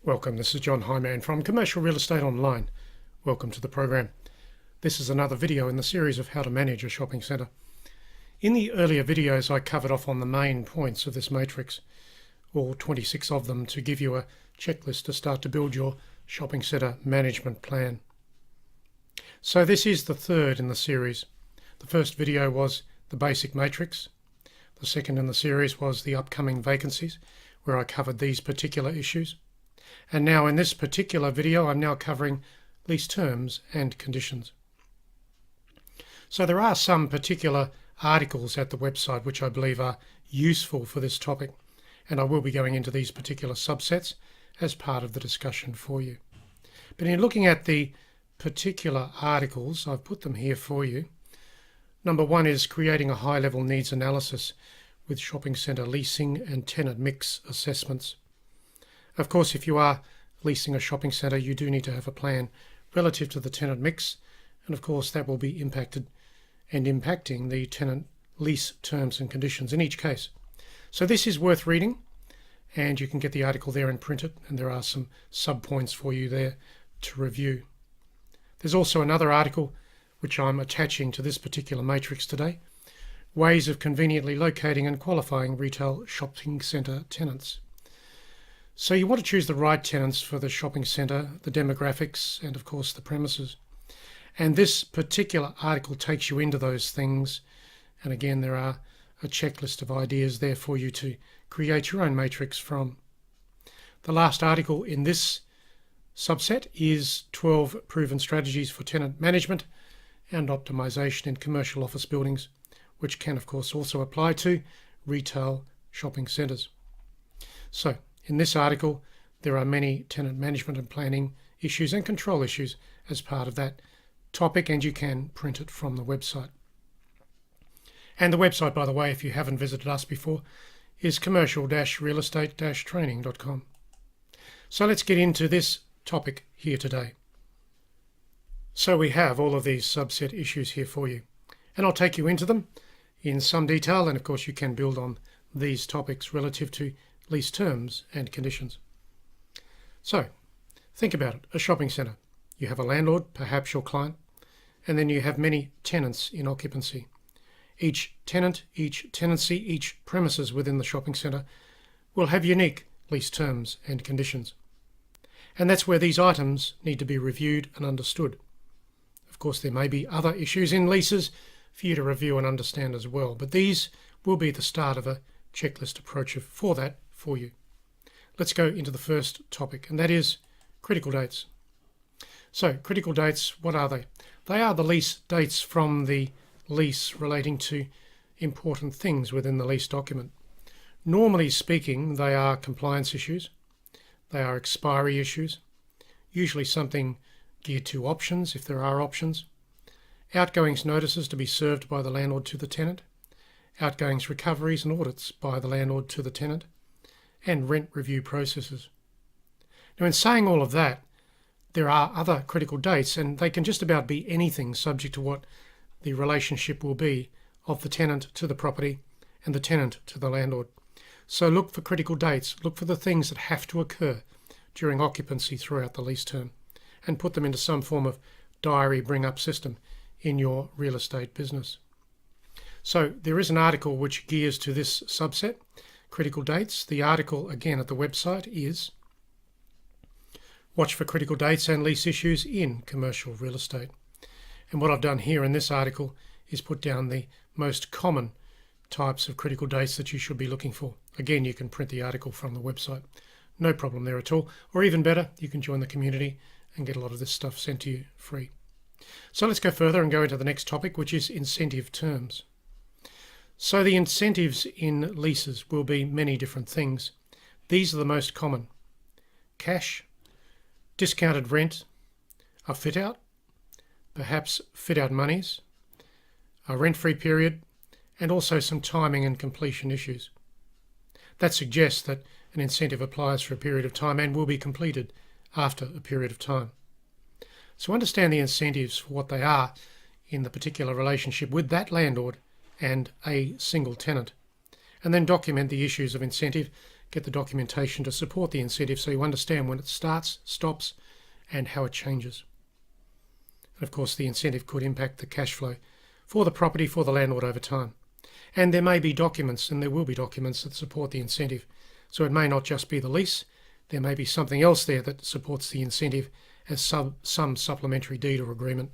Welcome, this is John Hyman from Commercial Real Estate Online. Welcome to the program. This is another video in the series of how to manage a shopping centre. In the earlier videos I covered off on the main points of this matrix, all 26 of them, to give you a checklist to start to build your shopping centre management plan. So this is the third in the series. The first video was the basic matrix. The second in the series was the upcoming vacancies, where I covered these particular issues. And now in this particular video, I'm now covering lease terms and conditions. So there are some particular articles at the website which I believe are useful for this topic, and I will be going into these particular subsets as part of the discussion for you. But in looking at the particular articles, I've put them here for you. Number one is creating a high-level needs analysis with shopping centre leasing and tenant mix assessments. Of course, if you are leasing a shopping centre, you do need to have a plan relative to the tenant mix, and of course that will be impacted and impacting the tenant lease terms and conditions in each case. So this is worth reading, and you can get the article there and print it, and there are some sub-points for you there to review. There's also another article which I'm attaching to this particular matrix today, ways of conveniently locating and qualifying retail shopping centre tenants. So you want to choose the right tenants for the shopping centre, the demographics, and of course the premises. And this particular article takes you into those things. And again, there are a checklist of ideas there for you to create your own matrix from. The last article in this subset is 12 proven strategies for tenant management and optimization in commercial office buildings, which can of course also apply to retail shopping centres. So in this article, there are many tenant management and planning issues and control issues as part of that topic, and you can print it from the website. And the website, by the way, if you haven't visited us before, is commercial-realestate-training.com. So let's get into this topic here today. So we have all of these subset issues here for you, and I'll take you into them in some detail, and of course you can build on these topics relative to lease terms and conditions. So think about it, a shopping centre. You have a landlord, perhaps your client, and then you have many tenants in occupancy. Each tenant, each tenancy, each premises within the shopping centre will have unique lease terms and conditions. And that's where these items need to be reviewed and understood. Of course, there may be other issues in leases for you to review and understand as well, but these will be the start of a checklist approach for that for you. Let's go into the first topic, and that is critical dates. So critical dates, what are they? They are the lease dates from the lease relating to important things within the lease document. Normally speaking, they are compliance issues, they are expiry issues, usually something geared to options if there are options, outgoings notices to be served by the landlord to the tenant, outgoings recoveries and audits by the landlord to the tenant, and rent review processes. Now in saying all of that, there are other critical dates, and they can just about be anything subject to what the relationship will be of the tenant to the property and the tenant to the landlord. So look for critical dates, look for the things that have to occur during occupancy throughout the lease term, and put them into some form of diary bring-up system in your real estate business. So there is an article which gears to this subset, critical dates. The article again at the website is Watch for Critical Dates and Lease Issues in Commercial Real Estate. And what I've done here in this article is put down the most common types of critical dates that you should be looking for. Again, you can print the article from the website. No problem there at all. Or even better, you can join the community and get a lot of this stuff sent to you free. So let's go further and go into the next topic, which is incentive terms. So the incentives in leases will be many different things. These are the most common: cash, discounted rent, a fit out, perhaps fit out monies, a rent-free period, and also some timing and completion issues. That suggests that an incentive applies for a period of time and will be completed after a period of time. So understand the incentives for what they are in the particular relationship with that landlord and a single tenant, and then document the issues of incentive get the documentation to support the incentive so you understand when it starts, stops, and how it changes. And of course, the incentive could impact the cash flow for the property for the landlord over time. And there may be documents, and there will be documents that support the incentive. So it may not just be the lease, there may be something else there that supports the incentive as some supplementary deed or agreement.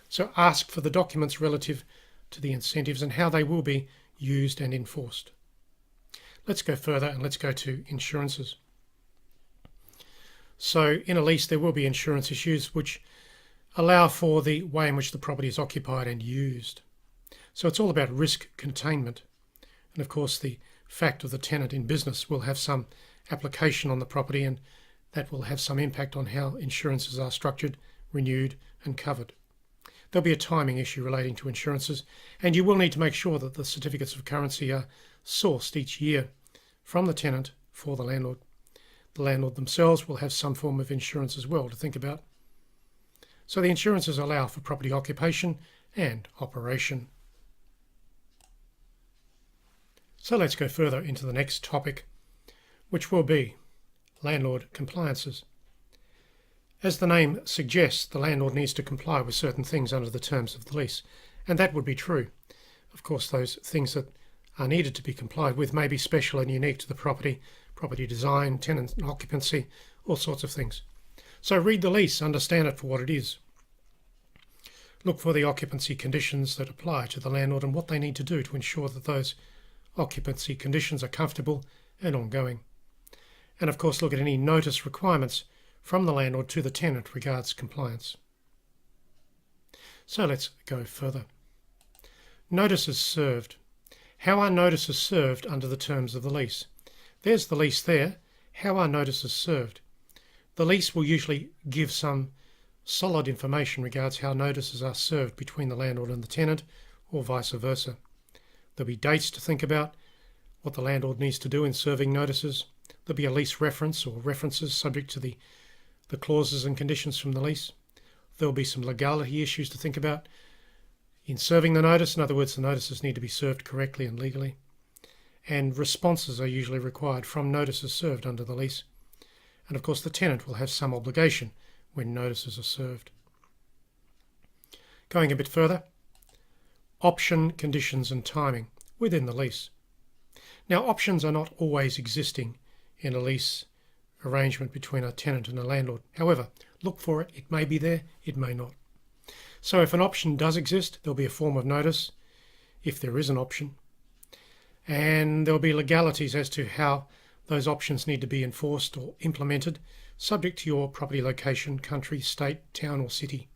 So ask for the documents relative to the incentives and how they will be used and enforced. Let's go further and let's go to insurances. So in a lease there will be insurance issues which allow for the way in which the property is occupied and used. So it's all about risk containment. And of course the fact of the tenant in business will have some application on the property, and that will have some impact on how insurances are structured, renewed and covered. There'll be a timing issue relating to insurances, and you will need to make sure that the certificates of currency are sourced each year from the tenant for the landlord. The landlord themselves will have some form of insurance as well to think about. So the insurances allow for property occupation and operation. So let's go further into the next topic, which will be landlord compliances. As the name suggests, the landlord needs to comply with certain things under the terms of the lease, and that would be true. Of course, those things that are needed to be complied with may be special and unique to the property design, tenant occupancy, all sorts of things. So read the lease, understand it for what it is. Look for the occupancy conditions that apply to the landlord and what they need to do to ensure that those occupancy conditions are comfortable and ongoing. And of course, look at any notice requirements from the landlord to the tenant regards compliance. So let's go further. Notices served. How are notices served under the terms of the lease? There's the lease there. How are notices served? The lease will usually give some solid information regards how notices are served between the landlord and the tenant, or vice versa. There'll be dates to think about, what the landlord needs to do in serving notices. There'll be a lease reference or references subject to the clauses and conditions from the lease. There'll be some legality issues to think about in serving the notice. In other words, the notices need to be served correctly and legally. And responses are usually required from notices served under the lease. And of course, the tenant will have some obligation when notices are served. Going a bit further, option, conditions and timing within the lease. Now, options are not always existing in a lease arrangement between a tenant and a landlord. However, look for it. It may be there, it may not. So if an option does exist, there'll be a form of notice, if there is an option. And there'll be legalities as to how those options need to be enforced or implemented, subject to your property location, country, state, town or city.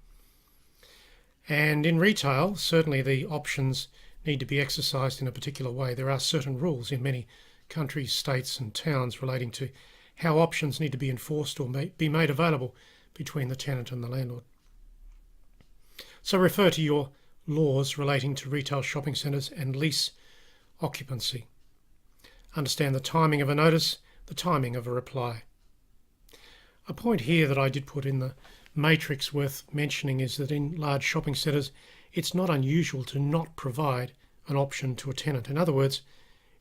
And in retail, certainly the options need to be exercised in a particular way. There are certain rules in many countries, states and towns relating to how options need to be enforced or be made available between the tenant and the landlord. So refer to your laws relating to retail shopping centres and lease occupancy. Understand the timing of a notice, the timing of a reply. A point here that I did put in the matrix worth mentioning is that in large shopping centres, it's not unusual to not provide an option to a tenant. In other words,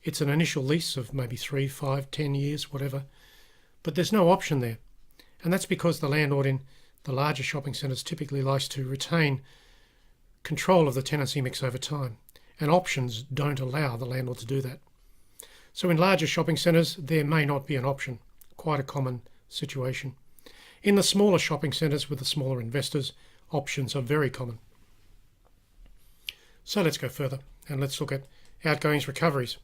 it's an initial lease of maybe 3, 5, 10 years, whatever, but there's no option there. And that's because the landlord in the larger shopping centres typically likes to retain control of the tenancy mix over time, and options don't allow the landlord to do that. So in larger shopping centres, there may not be an option, quite a common situation. In the smaller shopping centres with the smaller investors, options are very common. So let's go further and let's look at outgoings recoveries.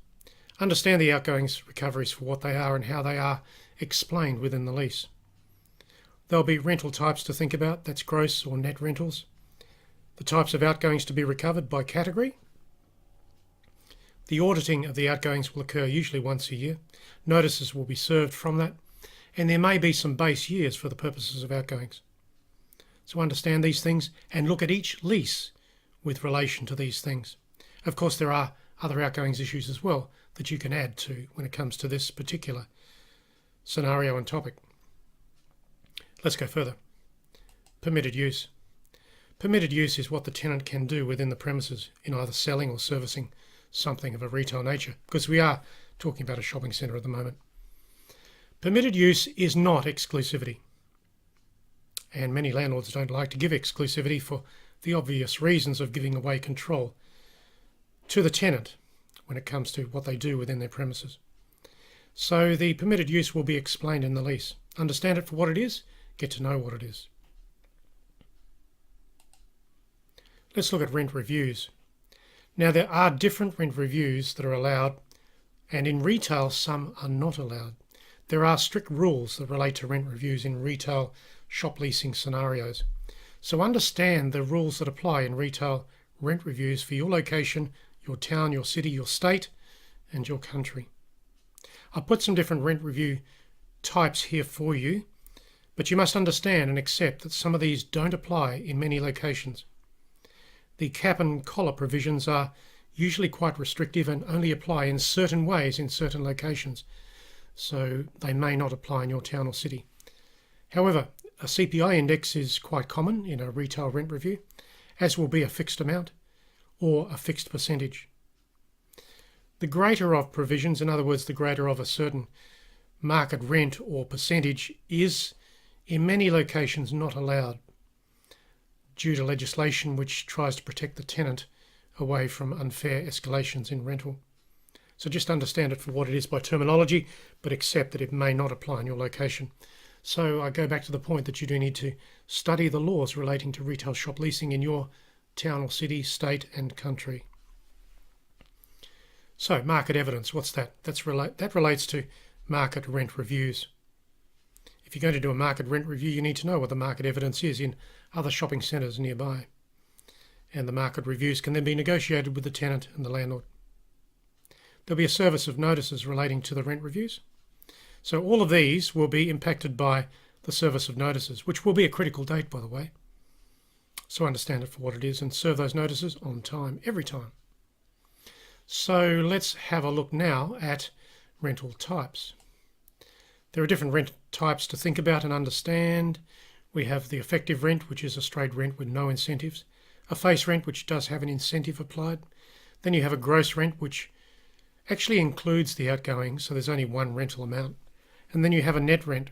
Understand the outgoings recoveries for what they are and how they are explained within the lease. There'll be rental types to think about, that's gross or net rentals. The types of outgoings to be recovered by category. The auditing of the outgoings will occur usually once a year. Notices will be served from that, and there may be some base years for the purposes of outgoings. So understand these things and look at each lease with relation to these things. Of course, there are other outgoings issues as well that you can add to when it comes to this particular scenario and topic. Let's go further. Permitted use. Permitted use is what the tenant can do within the premises in either selling or servicing something of a retail nature, because we are talking about a shopping centre at the moment. Permitted use is not exclusivity. And many landlords don't like to give exclusivity for the obvious reasons of giving away control to the tenant when it comes to what they do within their premises. So the permitted use will be explained in the lease. Understand it for what it is, get to know what it is. Let's look at rent reviews. Now there are different rent reviews that are allowed, and in retail some are not allowed. There are strict rules that relate to rent reviews in retail shop leasing scenarios. So understand the rules that apply in retail rent reviews for your location, your town, your city, your state, and your country. I'll put some different rent review types here for you, but you must understand and accept that some of these don't apply in many locations. The cap and collar provisions are usually quite restrictive and only apply in certain ways in certain locations, so they may not apply in your town or city. However, a CPI index is quite common in a retail rent review, as will be a fixed amount or a fixed percentage. The greater of provisions, in other words, the greater of a certain market rent or percentage, is in many locations not allowed due to legislation which tries to protect the tenant away from unfair escalations in rental. So just understand it for what it is by terminology, but accept that it may not apply in your location. So I go back to the point that you do need to study the laws relating to retail shop leasing in your town or city, state and country. So market evidence, what's that? That relates to market rent reviews. If you're going to do a market rent review, you need to know what the market evidence is in other shopping centres nearby. And the market reviews can then be negotiated with the tenant and the landlord. There'll be a service of notices relating to the rent reviews. So all of these will be impacted by the service of notices, which will be a critical date, by the way. So understand it for what it is and serve those notices on time, every time. So let's have a look now at rental types. There are different rent types to think about and understand. We have the effective rent, which is a straight rent with no incentives. A face rent, which does have an incentive applied. Then you have a gross rent, which actually includes the outgoing, so there's only one rental amount. And then you have a net rent.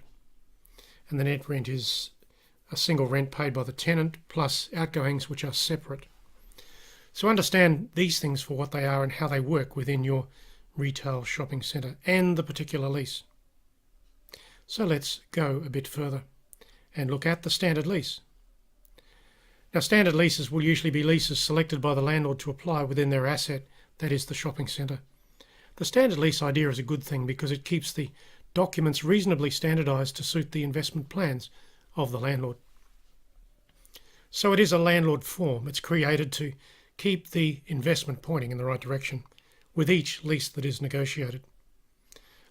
And the net rent is a single rent paid by the tenant plus outgoings, which are separate. So understand these things for what they are and how they work within your retail shopping centre and the particular lease. So let's go a bit further and look at the standard lease. Now, standard leases will usually be leases selected by the landlord to apply within their asset, that is the shopping centre. The standard lease idea is a good thing because it keeps the documents reasonably standardised to suit the investment plans of the landlord. So it is a landlord form. It's created to keep the investment pointing in the right direction with each lease that is negotiated.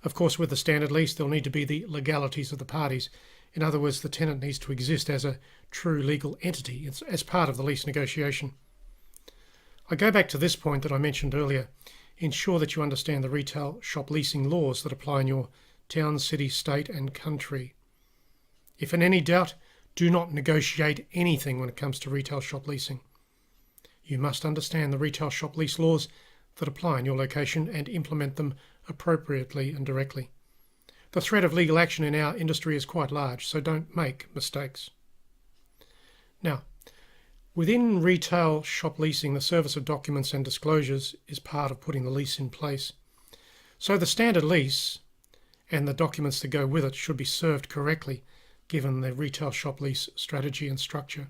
Of course, with the standard lease, there'll need to be the legalities of the parties. In other words, the tenant needs to exist as a true legal entity. It's as part of the lease negotiation. I go back to this point that I mentioned earlier. Ensure that you understand the retail shop leasing laws that apply in your town, city, state and country. If in any doubt, do not negotiate anything when it comes to retail shop leasing. You must understand the retail shop lease laws that apply in your location and implement them appropriately and directly. The threat of legal action in our industry is quite large, so don't make mistakes. Now, within retail shop leasing, the service of documents and disclosures is part of putting the lease in place. So the standard lease and the documents that go with it should be served correctly given the retail shop lease strategy and structure.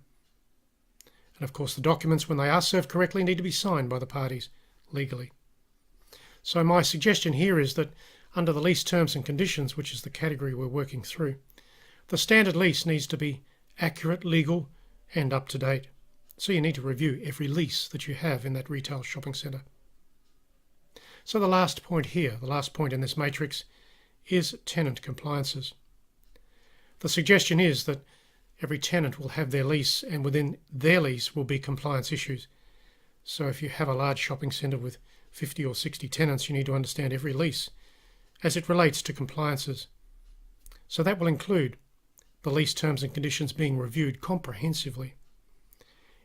And of course the documents, when they are served correctly, need to be signed by the parties legally. So my suggestion here is that under the lease terms and conditions, which is the category we're working through, the standard lease needs to be accurate, legal and up to date. So you need to review every lease that you have in that retail shopping centre. So the last point here, the last point in this matrix, is tenant compliances. The suggestion is that every tenant will have their lease, and within their lease will be compliance issues. So if you have a large shopping centre with 50 or 60 tenants, you need to understand every lease as it relates to compliances. So that will include the lease terms and conditions being reviewed comprehensively.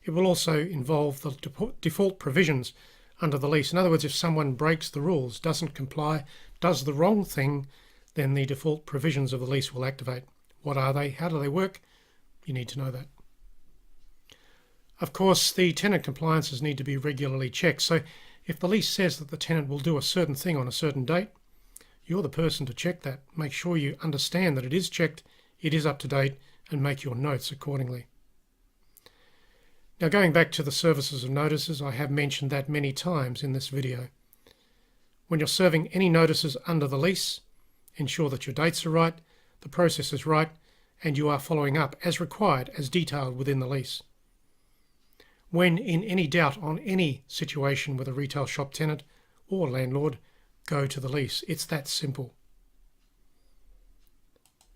It will also involve the default provisions under the lease. In other words, if someone breaks the rules, doesn't comply, does the wrong thing, then the default provisions of the lease will activate. What are they? How do they work? You need to know that. Of course, the tenant compliances need to be regularly checked. So if the lease says that the tenant will do a certain thing on a certain date, you're the person to check that. Make sure you understand that it is checked, it is up to date, and make your notes accordingly. Now, going back to the services of notices, I have mentioned that many times in this video. When you're serving any notices under the lease, ensure that your dates are right, the process is right, and you are following up as required, as detailed within the lease. When in any doubt on any situation with a retail shop tenant or landlord, go to the lease. It's that simple.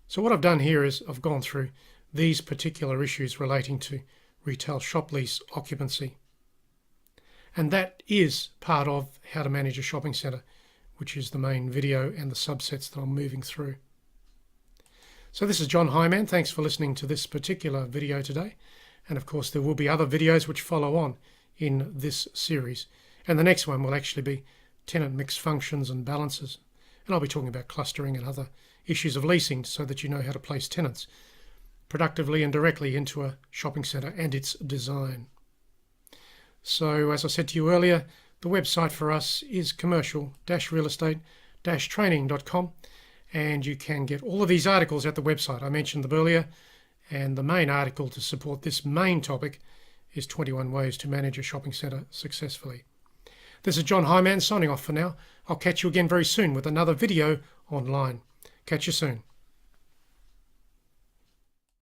So what I've done here is I've gone through these particular issues relating to retail shop lease occupancy. And that is part of how to manage a shopping centre, which is the main video and the subsets that I'm moving through. So this is John Hyman. Thanks for listening to this particular video today. And of course, there will be other videos which follow on in this series. And the next one will actually be tenant mix functions and balances. And I'll be talking about clustering and other issues of leasing so that you know how to place tenants productively and directly into a shopping centre and its design. So as I said to you earlier, the website for us is commercial-realestate-training.com, and you can get all of these articles at the website. I mentioned them earlier. And the main article to support this main topic is 21 Ways to Manage a Shopping Centre Successfully. This is John Hyman signing off for now. I'll catch you again very soon with another video online. Catch you soon.